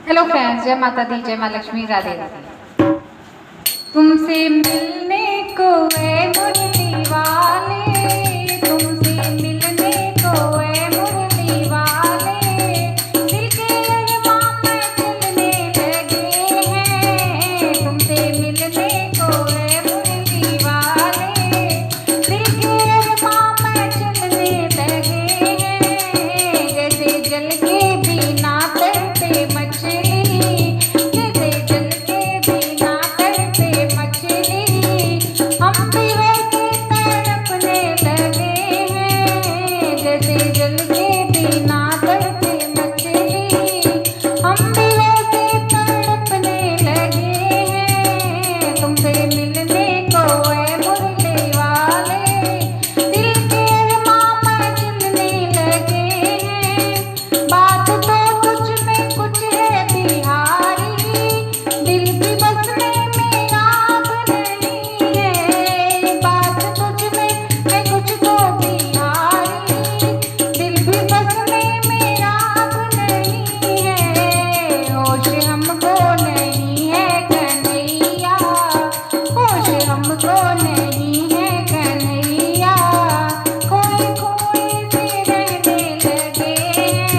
Hello friends, जय माता दी, जय माँ लक्ष्मी, राधे राधे। तुमसे मिलने को है मुरली वाले, तुमसे मिलने को है मुरली वाले, दिल के अरमां में चलने लगे हैं। तुमसे मिलने को है मुरली वाले, दिल के अरमां में चलने लगे हैं। जैसे जल के बिना तड़पे मछली, जैसे जल के बिना तड़पे मछली, हम भी वैसे तड़पने लगे हैं। जैसे जल के बिना तड़पे मछली, हम भी वैसे तड़पने लगे हैं। तुमसे मिलने को है मुरली वाले, दिल के अरमां में चलने लगे हैं। बात तो तुझ में कुछ है बिहारी, दिल की बस में मेरा अब नहीं है। बात तुझ में है कुछ तो बिहारी, दिल की बस में मेरा अब नहीं है। होश हमको नहीं है कन्हैया, होश हमको नहीं है कन्हैया, खोए खोए से रहने लगे हैं।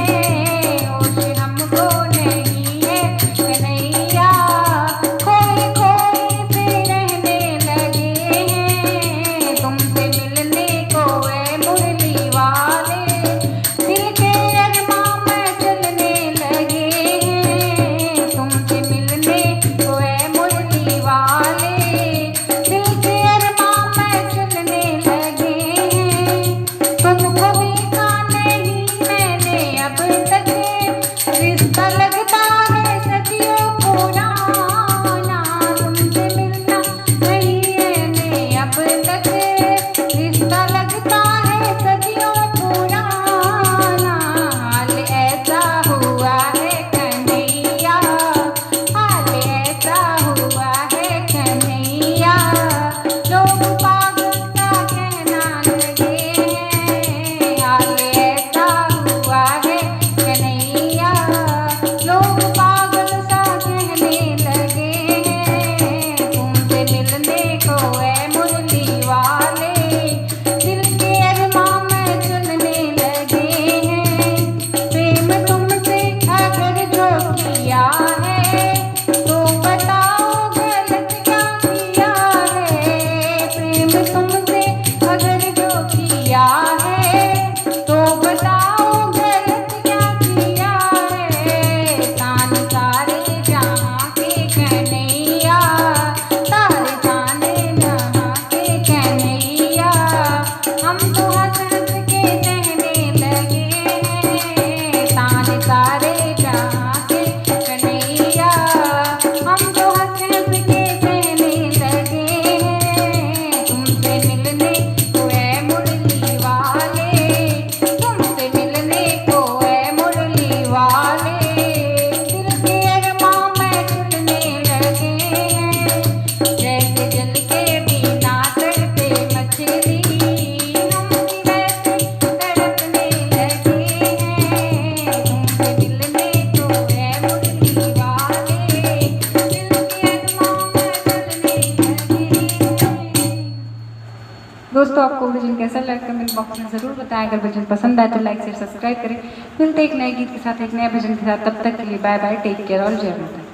होश हमको नहीं है कन्हैया, खोए खोए से रहने लगे हैं। तुमसे मिलने को है मुरली वाले, दिल के अरमां में चलने लगे हैं। तुमसे मिलने को है मुरली वाले, दिल के अरमां में चलने लगे हैं। तुमको देखा नहीं मैंने अब तक, रिश्ता लगता है सदियों पुराना। तुमसे मिलना नहीं मैंने अब तक, रिश्ता लगता है सदियों पुराना। हाल ऐसा हुआ है कन्हैया, हाल ऐसा हुआ है कन्हैया, लोग पागल सा कहना लगे हैं। हाल ऐसा हुआ है कन्हैया, लोग पागल सा कहने लगे हैं। तुमसे मिलने को है मुरली वाले, दिल के अरमां में चलने लगे हैं। प्रेम तुमसे अगर जो किया है, तो बताओ गलत क्या किया है। प्रेम तुमसे अगर जो किया है, तो बताओ गलत क्या किया है। तान तारे जहाँ के कन्हैया, तारे ताने जहाँ के कन्हैया, हम तो हंस हंस के कहने लगे हैं। ताने तारे जहाँ के कन्हैया, हम तो हंस हंस के कहने लगे हैं। तुमसे मिलने को है मुरली वाले, तुमसे मिलने को है मुरली वाले, दिल के अरमां में चलने लगे हैं। जैसे जल के बिना तड़पे मछली, हम भी वैसे तड़पने लगे हैं। तुमसे मिलने को है मुरली वाले, दिल के अरमां में चलने लगे हैं। दोस्तों, आपको भजन कैसा लगा कमेंट बॉक्स में ज़रूर बताएं। अगर भजन पसंद आए तो लाइक शेयर सब्सक्राइब करें। मिलते एक नए गीत के साथ, एक नए भजन के साथ। तब तक के लिए बाय बाय, टेक केयर और जय माता दी।